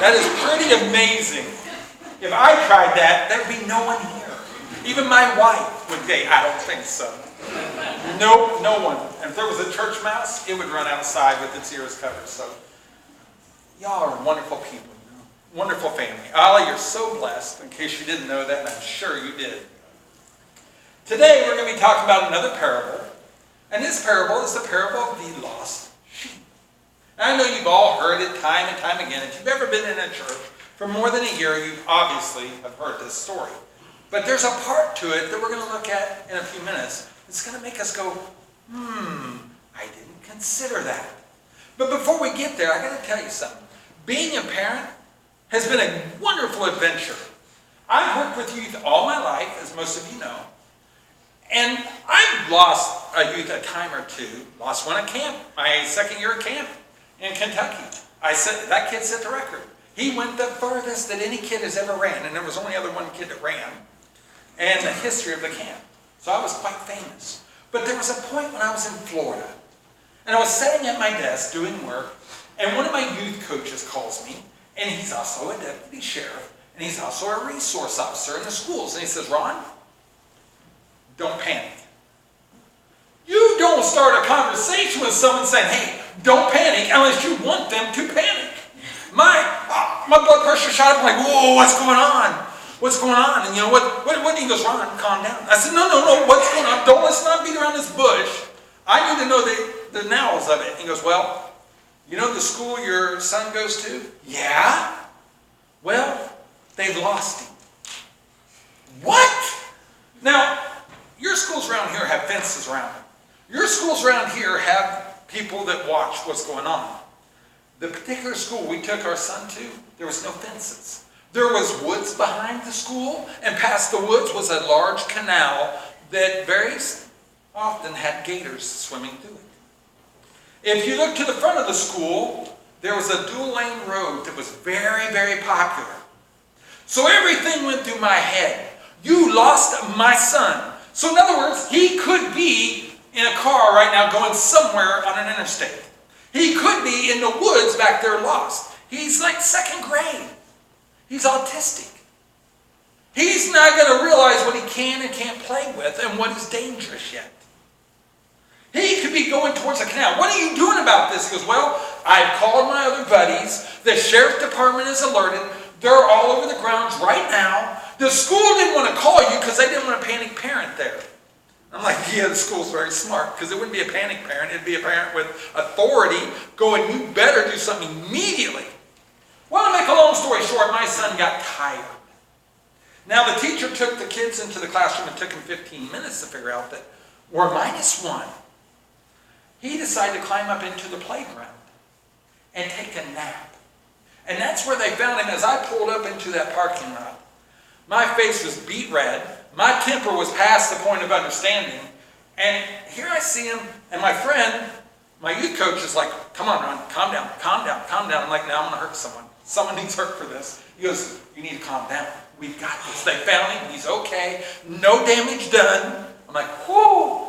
That is pretty amazing. If I tried that, there'd be no one here. Even my wife would say, I don't think so. Nope, no one. And if there was a church mouse, it would run outside with its ears covered. So, y'all are wonderful people. Wonderful family. Ollie, you're so blessed, in case you didn't know that, and I'm sure you did. Today, we're going to be talking about another parable. And this parable is the parable of the lost sheep. And I know you've all heard it time and time again. If you've ever been in a church for more than a year, you obviously have heard this story. But there's a part to it that we're going to look at in a few minutes. It's going to make us go, I didn't consider that. But before we get there, I got to tell you something. Being a parent has been a wonderful adventure. I've worked with youth all my life, as most of you know. And I've lost a youth a time or two. Lost one at camp, my second year at camp in Kentucky. That kid set the record. He went the furthest that any kid has ever ran, and there was only other one kid that ran in the history of the camp. So I was quite famous. But there was a point when I was in Florida, and I was sitting at my desk doing work, and one of my youth coaches calls me, and he's also a deputy sheriff, and he's also a resource officer in the schools. And he says, Ron, don't panic. You don't start a conversation with someone saying, hey, don't panic unless you want them to panic. My blood pressure shot up. I'm like, whoa, what's going on? What's going on? And you know what? He goes, Ron, calm down. I said, no, what's going on? Let's not beat around this bush. I need to know the nows of it. He goes, well, you know the school your son goes to? Yeah. Well, they've lost him. What? Now, your schools around here have fences around them. Your schools around here have people that watch what's going on. The particular school we took our son to, there was no fences. There was woods behind the school, and past the woods was a large canal that very often had gators swimming through it. If you look to the front of the school, there was a dual-lane road that was very, very popular. So everything went through my head. You lost my son. So in other words, he could be in a car right now going somewhere on an interstate. He could be in the woods back there lost. He's like second grade. He's autistic. He's not going to realize what he can and can't play with and what is dangerous yet. He could be going towards a canal. What are you doing about this? He goes, well, I've called my other buddies. The sheriff department is alerted. They're all over the grounds right now. The school didn't want to call you because they didn't want a panic parent there. I'm like, yeah, the school's very smart, because it wouldn't be a panic parent. It'd be a parent with authority going, you better do something immediately. Well, to make a long story short, my son got tired. Now, the teacher took the kids into the classroom and took him 15 minutes to figure out that we're -1. He decided to climb up into the playground and take a nap. And that's where they found him as I pulled up into that parking lot. My face was beet red. My temper was past the point of understanding. And here I see him, and my friend, my youth coach, is like, come on, Ron, calm down, calm down, calm down. I'm like, now I'm going to hurt someone. Someone needs hurt for this. He goes, you need to calm down. We've got this. They found him. He's okay. No damage done. I'm like, whoo.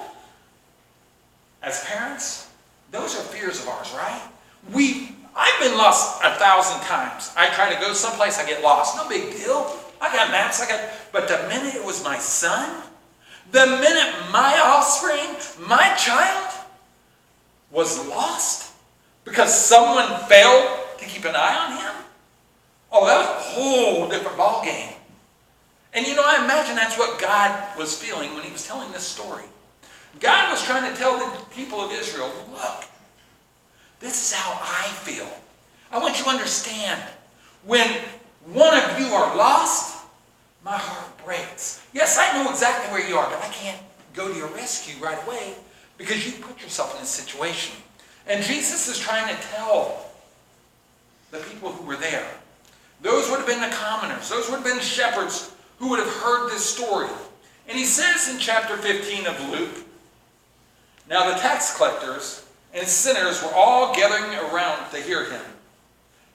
As parents, those are fears of ours, right? I've been lost 1,000 times. I try to go someplace, I get lost. No big deal. I got maps, but the minute it was my son, the minute my offspring, my child, was lost because someone failed to keep an eye on him, oh, that was a whole different ballgame. And you know, I imagine that's what God was feeling when he was telling this story. God was trying to tell the people of Israel, look, this is how I feel. I want you to understand, when one of you are lost, my heart breaks. Yes, I know exactly where you are, but I can't go to your rescue right away because you put yourself in this situation. And Jesus is trying to tell the people who were there. Those would have been the commoners. Those would have been shepherds who would have heard this story. And he says in chapter 15 of Luke, now the tax collectors and sinners were all gathering around to hear him.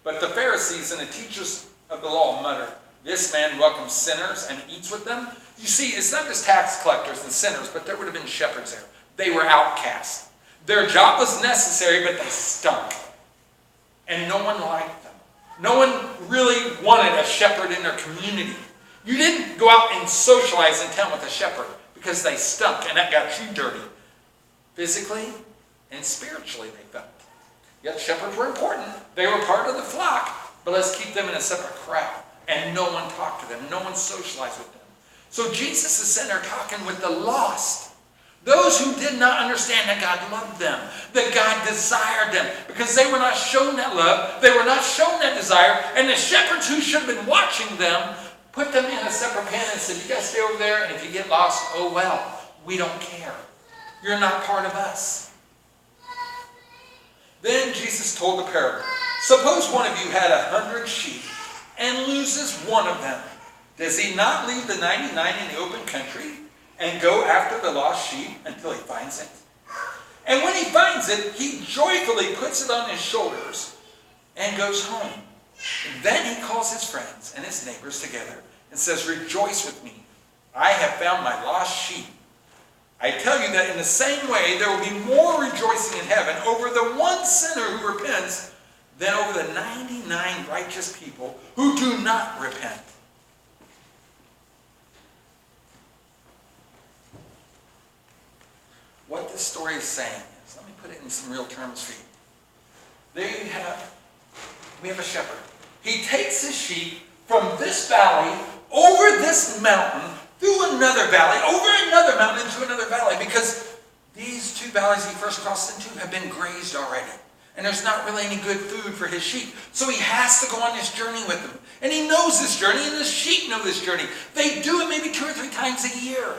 But the Pharisees and the teachers of the law muttered, this man welcomes sinners and eats with them. You see, it's not just tax collectors and sinners, but there would have been shepherds there. They were outcasts. Their job was necessary, but they stunk. And no one liked them. No one really wanted a shepherd in their community. You didn't go out and socialize in town with a shepherd because they stunk and that got you dirty. Physically and spiritually they felt. Yet shepherds were important. They were part of the flock, but let's keep them in a separate crowd. And no one talked to them. No one socialized with them. So Jesus is sitting there talking with the lost. Those who did not understand that God loved them, that God desired them, because they were not shown that love, they were not shown that desire, and the shepherds who should have been watching them put them in a separate pen and said, you guys stay over there, and if you get lost, oh well, we don't care. You're not part of us. Then Jesus told the parable. Suppose one of you had 100 sheep and loses one of them. Does he not leave the 99 in the open country and go after the lost sheep until he finds it? And when he finds it, he joyfully puts it on his shoulders and goes home. And then he calls his friends and his neighbors together and says, rejoice with me. I have found my lost sheep. I tell you that in the same way, there will be more rejoicing in heaven over the one sinner who repents than over the 99 righteous people who do not repent. What this story is saying is, let me put it in some real terms for you. We have a shepherd. He takes his sheep from this valley, over this mountain, through another valley, over another mountain, into another valley, because these two valleys he first crossed into have been grazed already. And there's not really any good food for his sheep. So he has to go on this journey with them. And he knows this journey, and the sheep know this journey. They do it maybe 2 or 3 times a year.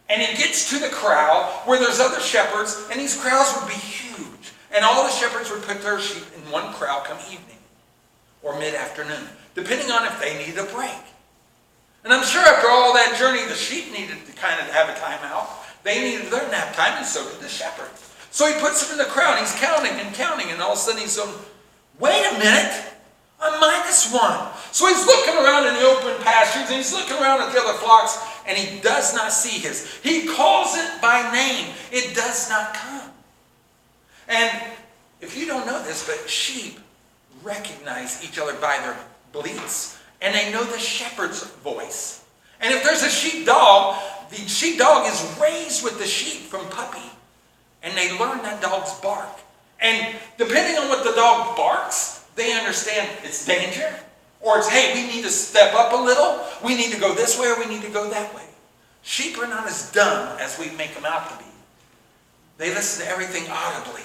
And it gets to the crowd where there's other shepherds, and these crowds would be huge. And all the shepherds would put their sheep in one crowd come evening or mid-afternoon, depending on if they needed a break. And I'm sure after all that journey, the sheep needed to kind of have a time out. They needed their nap time, and so did the shepherd. So he puts them in the crowd. He's counting, and all of a sudden he's going, wait a minute, I'm -1. So he's looking around in the open pastures, and he's looking around at the other flocks, and he does not see his. He calls it by name. It does not come. And if you don't know this, but sheep recognize each other by their bleats, and they know the shepherd's voice. And if there's a sheepdog, the sheepdog is raised with the sheep from puppy, and they learn that dog's bark. And depending on what the dog barks, they understand it's danger, or it's, hey, we need to step up a little, we need to go this way, or we need to go that way. Sheep are not as dumb as we make them out to be. They listen to everything audibly,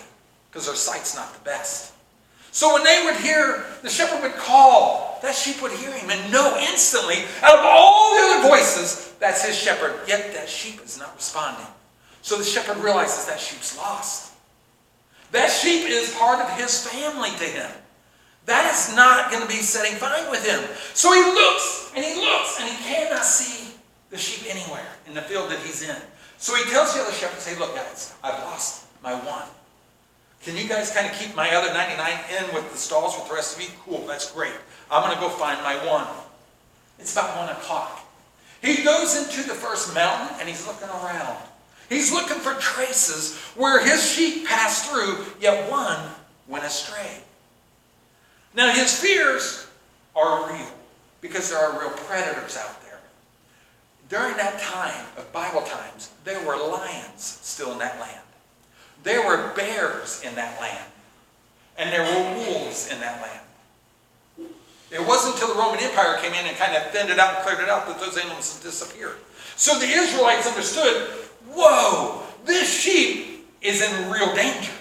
because their sight's not the best. So when they would hear, the shepherd would call, that sheep would hear him and know instantly, out of all the other voices, that's his shepherd. Yet that sheep is not responding. So the shepherd realizes that sheep's lost. That sheep is part of his family to him. That is not going to be setting fine with him. So he looks, and he cannot see the sheep anywhere in the field that he's in. So he tells the other shepherds, hey, look guys, I've lost my one. Can you guys kind of keep my other 99 in with the stalls with the rest of you? Cool, that's great. I'm going to go find my one. It's about 1 o'clock. He goes into the first mountain and he's looking around. He's looking for traces where his sheep passed through, yet one went astray. Now his fears are real because there are real predators out there. During that time of Bible times, there were lions still in that land. There were bears in that land. And there were wolves in that land. It wasn't until the Roman Empire came in and kind of thinned it out and cleared it out that those animals disappeared. So the Israelites understood, whoa, this sheep is in real danger.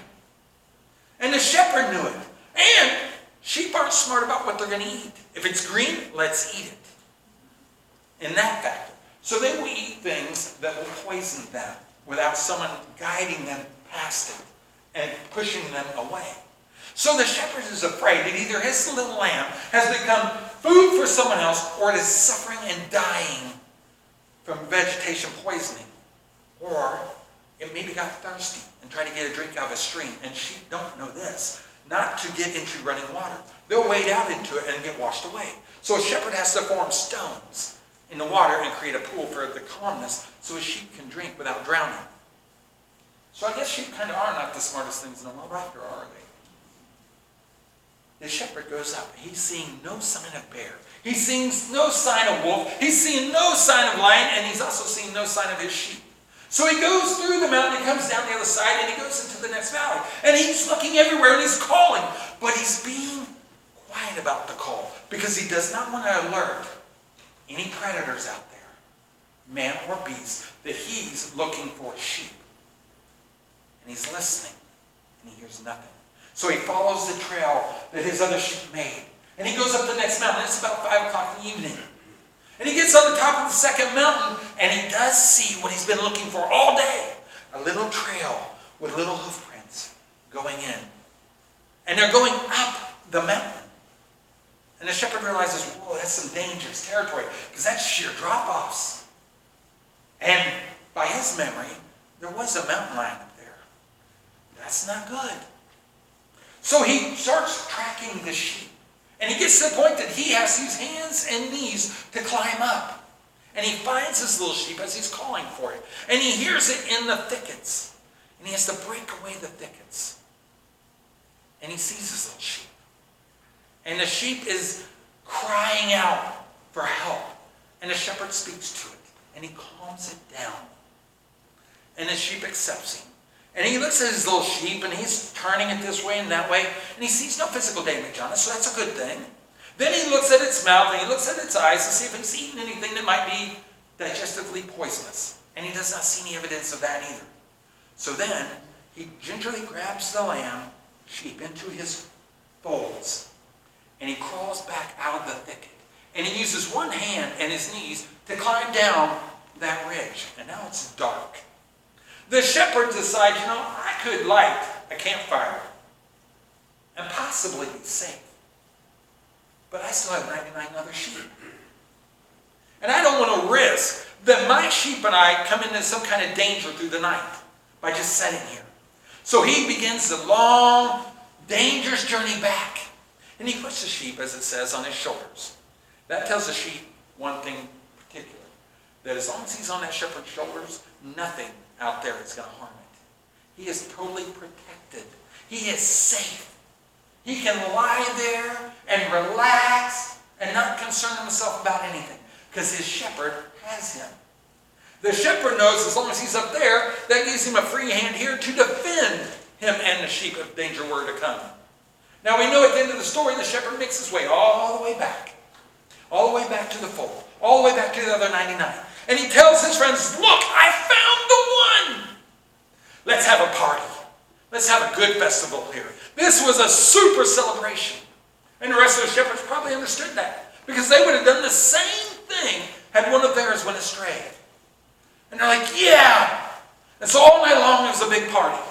And the shepherd knew it. And sheep aren't smart about what they're going to eat. If it's green, let's eat it. In that factor. So they will eat things that will poison them without someone guiding them past it and pushing them away. So the shepherd is afraid that either his little lamb has become food for someone else, or it is suffering and dying from vegetation poisoning, or it maybe got thirsty and tried to get a drink out of a stream. And sheep don't know this, not to get into running water. They'll wade out into it and get washed away. So a shepherd has to form stones in the water and create a pool for the calmness so a sheep can drink without drowning. So I guess sheep kind of are not the smartest things in the world after all, are they? the shepherd goes up. He's seeing no sign of bear. He's seeing no sign of wolf. He's seeing no sign of lion, and he's also seeing no sign of his sheep. So he goes through the mountain, he comes down the other side, and he goes into the next valley. And he's looking everywhere, and he's calling. But he's being quiet about the call, because he does not want to alert any predators out there, man or beast, that he's looking for sheep. And he's listening, and he hears nothing. So he follows the trail that his other sheep made. And he goes up the next mountain. It's about 5 o'clock in the evening. And he gets on the top of the second mountain, and he does see what he's been looking for all day. A little trail with little hoof prints going in. And they're going up the mountain. And the shepherd realizes, whoa, that's some dangerous territory, because that's sheer drop-offs. And by his memory, there was a mountain lion up there. That's not good. So he starts tracking the sheep. And he gets to the point that he has to use hands and knees to climb up. And he finds his little sheep as he's calling for it. And he hears it in the thickets. And he has to break away the thickets. And he sees his little sheep. And the sheep is crying out for help. And the shepherd speaks to it. And he calms it down. And the sheep accepts him. And he looks at his little sheep, and he's turning it this way and that way, and he sees no physical damage on it, so that's a good thing. Then he looks at its mouth, and he looks at its eyes to see if it's eaten anything that might be digestively poisonous. And he does not see any evidence of that either. So then, he gingerly grabs the sheep into his folds, and he crawls back out of the thicket. And he uses one hand and his knees to climb down that ridge. And now it's dark. The shepherd decides, I could light a campfire and possibly be safe. But I still have 99 other sheep. And I don't want to risk that my sheep and I come into some kind of danger through the night by just sitting here. So he begins the long, dangerous journey back. And he puts the sheep, as it says, on his shoulders. That tells the sheep one thing in particular, that as long as he's on that shepherd's shoulders, nothing out there is going to harm it. He is totally protected. He is safe. He can lie there and relax and not concern himself about anything, because his shepherd has him. The shepherd knows as long as he's up there, that gives him a free hand here to defend him and the sheep if danger were to come. Now we know at the end of the story, the shepherd makes his way all the way back. All the way back to the fold. All the way back to the other 99. And he tells his friends, look, I found the one. Let's have a party. Let's have a good festival here. This was a super celebration. And the rest of the shepherds probably understood that, because they would have done the same thing had one of theirs went astray. And they're like, yeah. And so all night long it was a big party.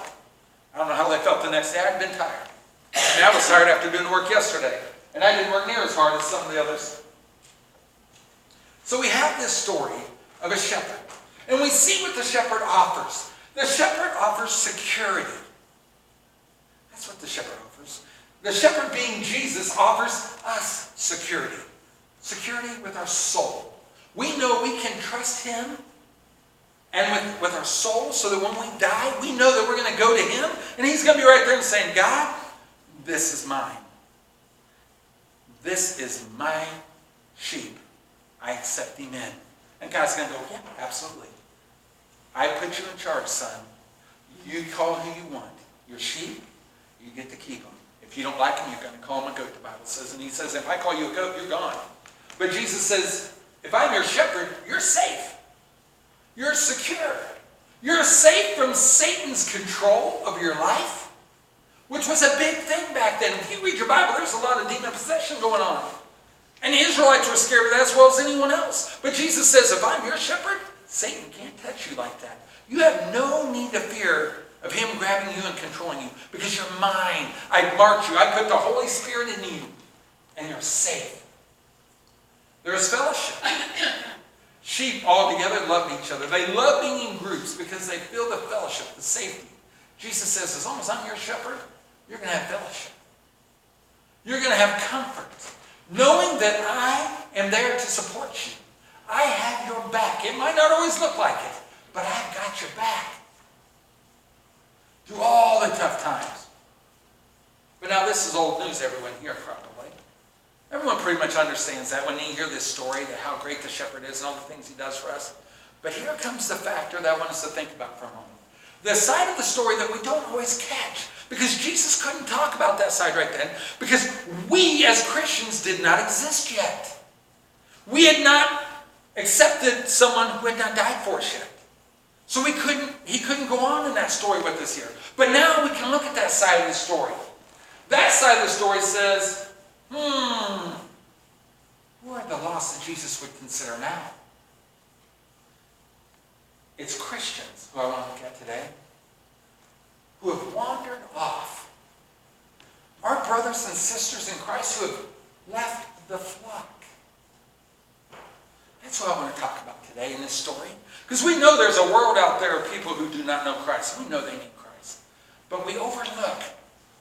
I don't know how they felt the next day. I'd been tired. I was tired after doing the work yesterday. And I didn't work near as hard as some of the others. So we have this story of a shepherd. And we see what the shepherd offers. The shepherd offers security. That's what the shepherd offers. The shepherd, being Jesus, offers us security. Security with our soul. We know we can trust him, and with our soul, so that when we die, we know that we're going to go to him, and he's going to be right there and saying, God, this is mine. This is my sheep. I accept him in. And God's going to go, yeah, absolutely. I put you in charge, son. You call who you want. Your sheep, you get to keep them. If you don't like them, you're going to call them a goat, the Bible says. And he says, if I call you a goat, you're gone. But Jesus says, if I'm your shepherd, you're safe. You're secure. You're safe from Satan's control of your life, which was a big thing back then. If you read your Bible, there's a lot of demon possession going on. And the Israelites were scared of that as well as anyone else. But Jesus says, if I'm your shepherd, Satan can't touch you like that. You have no need to fear of him grabbing you and controlling you, because you're mine. I marked you. I put the Holy Spirit in you, and you're safe. There is fellowship. Sheep all together love each other. They love being in groups because they feel the fellowship, the safety. Jesus says, as long as I'm your shepherd, you're going to have fellowship. You're going to have comfort, knowing that I am there to support you. I have your back. It might not always look like it, but I've got your back through all the tough times. But now this is old news, everyone here probably. Everyone pretty much understands that when you hear this story, that how great the shepherd is and all the things he does for us. But here comes the factor that I want us to think about for a moment. The side of the story that we don't always catch. Because Jesus couldn't talk about that side right then. Because we as Christians did not exist yet. We had not accepted someone who had not died for us yet. So he couldn't go on in that story with us here. But now we can look at that side of the story. That side of the story says, who are the lost that Jesus would consider now? It's Christians who I want to look at today, who have wandered off. Our brothers and sisters in Christ who have left the flock. That's what I want to talk about today in this story. Because we know there's a world out there of people who do not know Christ. We know they need Christ. But we overlook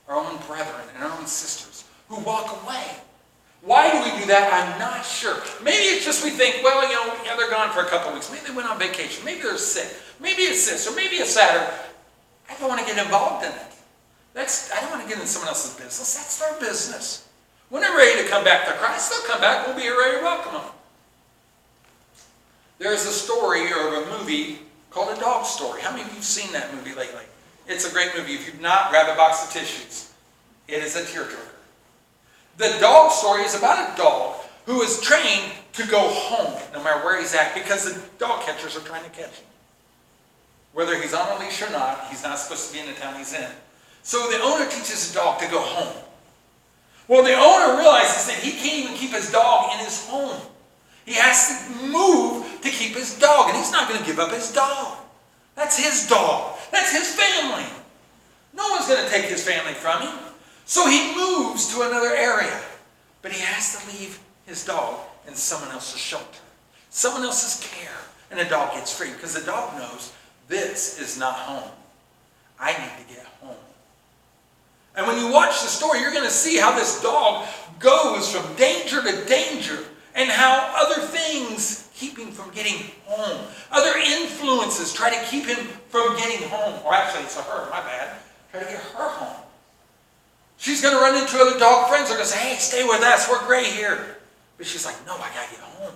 our own brethren and our own sisters who walk away. Why do we do that? I'm not sure. Maybe it's just we think, well, yeah, they're gone for a couple of weeks. Maybe they went on vacation. Maybe they're sick. Maybe it's this or maybe it's that. Or I don't want to get involved in it. I don't want to get in someone else's business. That's their business. When they're ready to come back to Christ, they'll come back. We'll be ready to welcome them. There's a story or a movie called A Dog Story. How many of you have seen that movie lately? It's a great movie. If you've not, grab a box of tissues. It is a tearjerker. The dog story is about a dog who is trained to go home, no matter where he's at, because the dog catchers are trying to catch him. Whether he's on a leash or not, he's not supposed to be in the town he's in. So the owner teaches the dog to go home. Well, the owner realizes that he can't even keep his dog in his home. He has to move to keep his dog, and he's not going to give up his dog. That's his dog. That's his family. No one's going to take his family from him. So he moves to another area. But he has to leave his dog in someone else's shelter, someone else's care. And the dog gets free because the dog knows this is not home. I need to get home. And when you watch the story, you're going to see how this dog goes from danger to danger and how other things keep him from getting home. Other influences try to keep him from getting home. Or actually, it's a her, my bad. Try to get her home. She's going to run into other dog friends. They're going to say, hey, stay with us. We're great here. But she's like, no, I got to get home.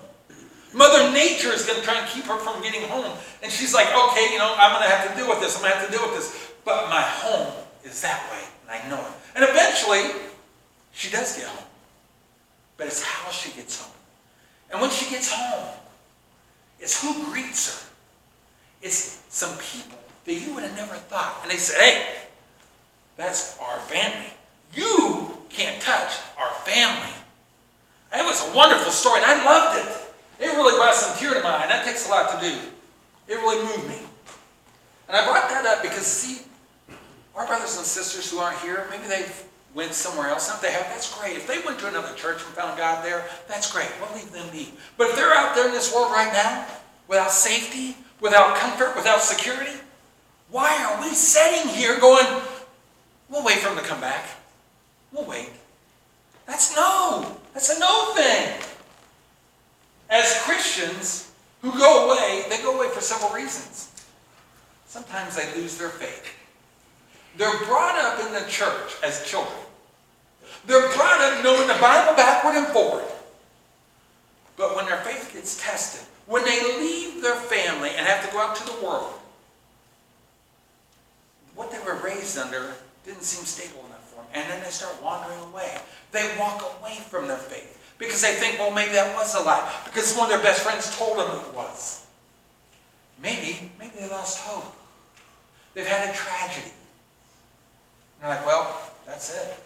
Mother Nature is going to try and keep her from getting home. And she's like, okay, I'm going to have to deal with this. I'm going to have to deal with this. But my home is that way. And I know it. And eventually, she does get home. But it's how she gets home. And when she gets home, it's who greets her. It's some people that you would have never thought. And they say, hey, that's our family. You can't touch our family. It was a wonderful story, and I loved it. It really brought some tear to my eye. That takes a lot to do. It really moved me. And I brought that up because, see, our brothers and sisters who aren't here, maybe they went somewhere else. And if they have, that's great. If they went to another church and found God there, that's great. We'll leave them be. But if they're out there in this world right now, without safety, without comfort, without security, why are we sitting here going, we'll wait for them to come back. We'll wait. That's a no thing. As Christians who go away, they go away for several reasons. Sometimes they lose their faith. They're brought up in the church as children. They're brought up knowing the Bible backward and forward. But when their faith gets tested, when they leave their family and have to go out to the world, what they were raised under didn't seem stable enough for them. And then they start wandering away. They walk away from their faith because they think, well, maybe that was a lie. Because one of their best friends told them it was. Maybe they lost hope. They've had a tragedy. And they're like, well, that's it.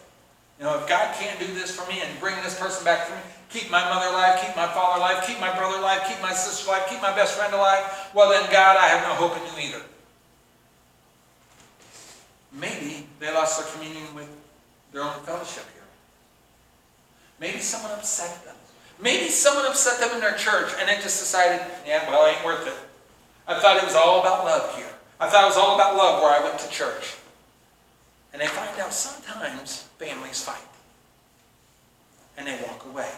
If God can't do this for me and bring this person back for me, keep my mother alive, keep my father alive, keep my brother alive, keep my sister alive, keep my best friend alive, well then, God, I have no hope in you either. Maybe they lost their communion with their own fellowship here. Maybe someone upset them. Maybe someone upset them in their church and they just decided, yeah, well, it ain't worth it. I thought it was all about love here. I thought it was all about love where I went to church. And they find out sometimes families fight. And they walk away.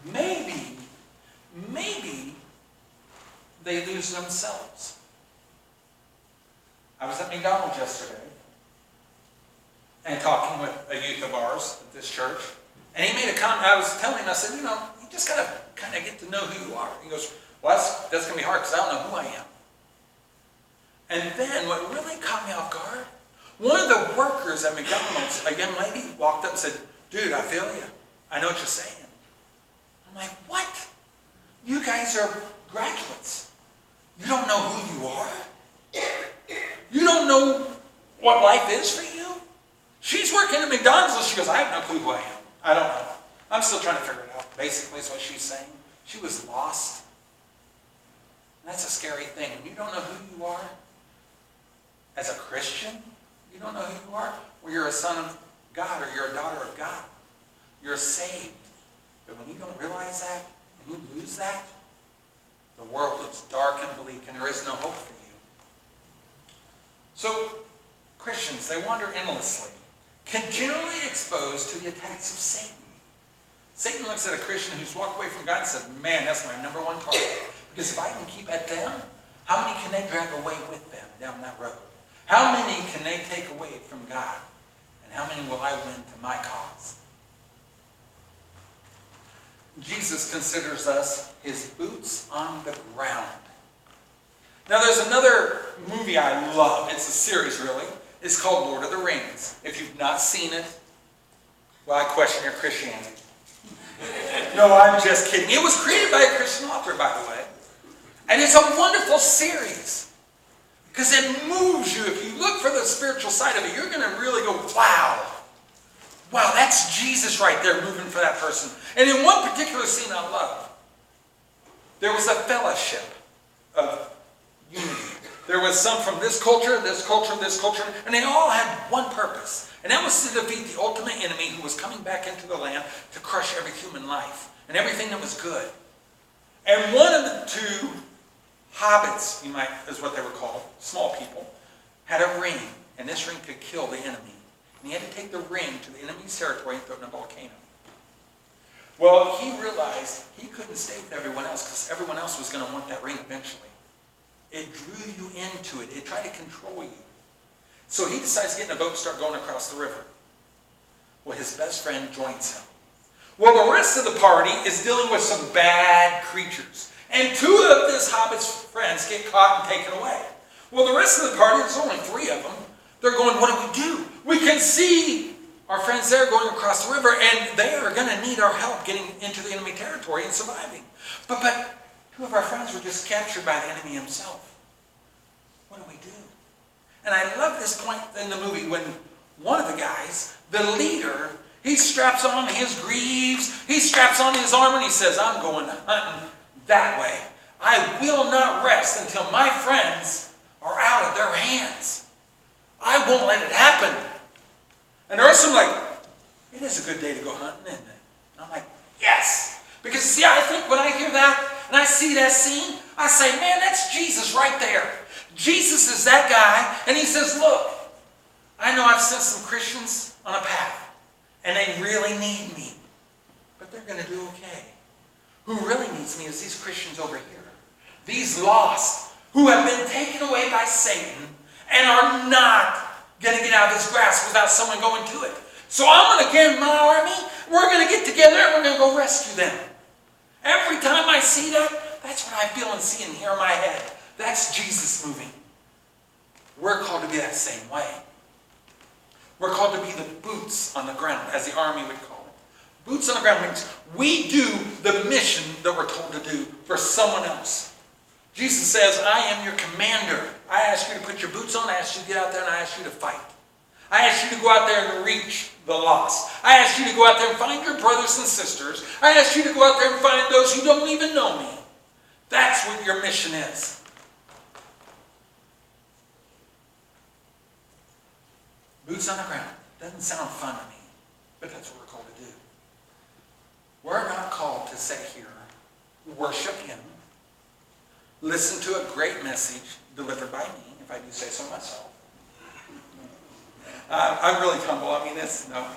Maybe they lose themselves. I was at McDonald's yesterday. and talking with a youth of ours at this church. And he made a comment. I was telling him, I said, you just got to kind of get to know who you are. He goes, well, that's going to be hard because I don't know who I am. And then what really caught me off guard, one of the workers at McDonald's, a young lady, walked up and said, dude, I feel you. I know what you're saying. I'm like, what? You guys are graduates. You don't know who you are? You don't know what life is for you? She's working at McDonald's and she goes, I have no clue who I am. I don't know. I'm still trying to figure it out. Basically is what she's saying. She was lost. And that's a scary thing. When you don't know who you are, as a Christian, you don't know who you are. Well, you're a son of God or you're a daughter of God. You're saved. But when you don't realize that, and you lose that, the world looks dark and bleak and there is no hope for you. So, Christians, they wander endlessly, continually exposed to the attacks of Satan. Satan looks at a Christian who's walked away from God and says, man, that's my number one target. Because if I can keep at them, how many can they drag away with them down that road? How many can they take away from God? And how many will I win to my cause? Jesus considers us his boots on the ground. Now there's another movie I love. It's a series, really. It's called Lord of the Rings. If you've not seen it, well, I question your Christianity. No, I'm just kidding. It was created by a Christian author, by the way. And it's a wonderful series. Because it moves you. If you look for the spiritual side of it, you're going to really go, wow. Wow, that's Jesus right there moving for that person. And in one particular scene I love, there was a fellowship of unity. There was some from this culture, and they all had one purpose. And that was to defeat the ultimate enemy who was coming back into the land to crush every human life and everything that was good. And one of the two hobbits, is what they were called, small people, had a ring. And this ring could kill the enemy. And he had to take the ring to the enemy's territory and throw it in a volcano. Well, he realized he couldn't stay with everyone else because everyone else was going to want that ring eventually. It drew you into it. It tried to control you. So he decides to get in a boat and start going across the river. Well, his best friend joins him. Well, the rest of the party is dealing with some bad creatures. And two of this hobbit's friends get caught and taken away. Well, the rest of the party, there's only three of them. They're going, what do we do? We can see our friends there going across the river, and they are going to need our help getting into the enemy territory and surviving. But two of our friends were just captured by the enemy himself. What do we do? And I love this point in the movie when one of the guys, the leader, he straps on his greaves, he straps on his armor, and he says, I'm going hunting that way. I will not rest until my friends are out of their hands. I won't let it happen. And the rest of them are like, it is a good day to go hunting, isn't it? And I'm like, yes. Because see, I think when I hear that and I see that scene, I say, man, that's Jesus right there. Jesus is that guy, and he says, look, I know I've sent some Christians on a path, and they really need me, but they're going to do okay. Who really needs me is these Christians over here. These lost, who have been taken away by Satan, and are not going to get out of his grasp without someone going to it. So I'm going to get my army, we're going to get together, and we're going to go rescue them. Every time I see that, that's what I feel and see and hear in my head. That's Jesus moving. We're called to be that same way. We're called to be the boots on the ground, as the army would call it. Boots on the ground means we do the mission that we're told to do for someone else. Jesus says, I am your commander. I ask you to put your boots on. I ask you to get out there and I ask you to fight. I ask you to go out there and reach the lost. I ask you to go out there and find your brothers and sisters. I ask you to go out there and find those who don't even know me. That's what your mission is. Boots on the ground. Doesn't sound fun to me, but that's what we're called to do. We're not called to sit here, worship him, listen to a great message delivered by me, if I do say so myself. I'm really humble. I mean, no.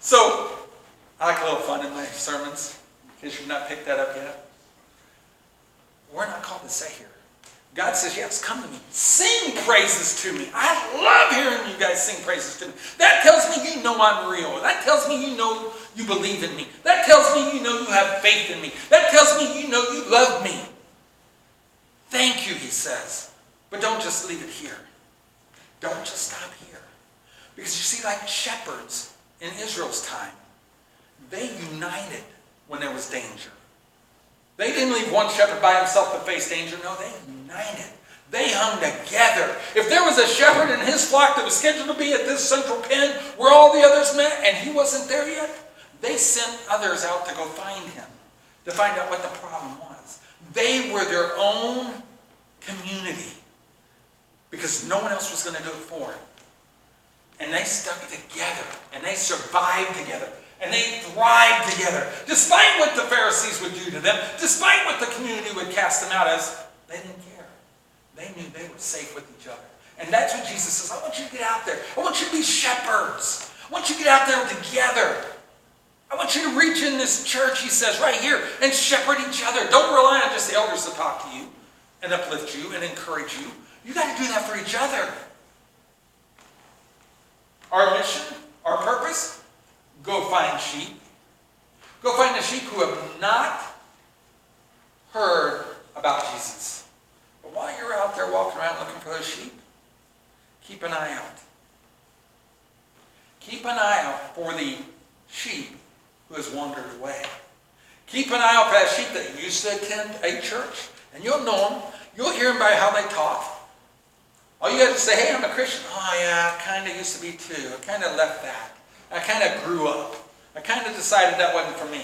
So, I like a little fun in my sermons, in case you've not picked that up yet. We're not called to sit here, God says, yes, come to me. Sing praises to me. I love hearing you guys sing praises to me. That tells me you know I'm real. That tells me you know you believe in me. That tells me you know you have faith in me. That tells me you know you love me. Thank you, he says. But don't just leave it here. Don't just stop here. Because you see, like shepherds in Israel's time, they united when there was danger. They didn't leave one shepherd by himself to face danger. No, they united. They hung together. If there was a shepherd in his flock that was scheduled to be at this central pen where all the others met and he wasn't there yet, they sent others out to go find him, to find out what the problem was. They were their own community because no one else was going to do it for them. And they stuck together and they survived together. And they thrived together. Despite what the Pharisees would do to them, despite what the community would cast them out as, they didn't care. They knew they were safe with each other. And that's what Jesus says. I want you to get out there. I want you to be shepherds. I want you to get out there together. I want you to reach in this church, he says, right here, and shepherd each other. Don't rely on just the elders to talk to you and uplift you and encourage you. You got to do that for each other. Our mission, our purpose, go find sheep. Go find the sheep who have not heard about Jesus. But while you're out there walking around looking for those sheep, keep an eye out. Keep an eye out for the sheep who has wandered away. Keep an eye out for that sheep that used to attend a church. And you'll know them. You'll hear them by how they talk. All you got to say, hey, I'm a Christian. Oh, yeah, I kind of used to be too. I kind of left that. I kind of grew up. I kind of decided that wasn't for me.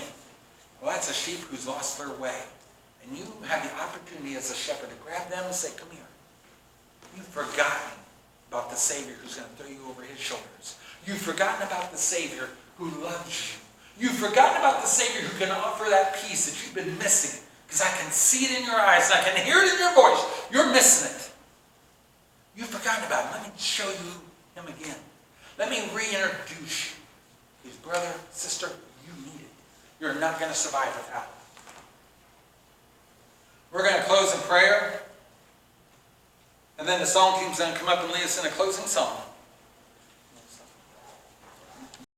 Well, that's a sheep who's lost their way. And you have the opportunity as a shepherd to grab them and say, come here. You've forgotten about the Savior who's going to throw you over his shoulders. You've forgotten about the Savior who loves you. You've forgotten about the Savior who can offer that peace that you've been missing. Because I can see it in your eyes and I can hear it in your voice. You're missing it. You've forgotten about him. Let me show you him again. Let me reintroduce you. His brother, sister, you need it. You're not going to survive without it. We're going to close in prayer. And then the song team's going to come up and lead us in a closing song.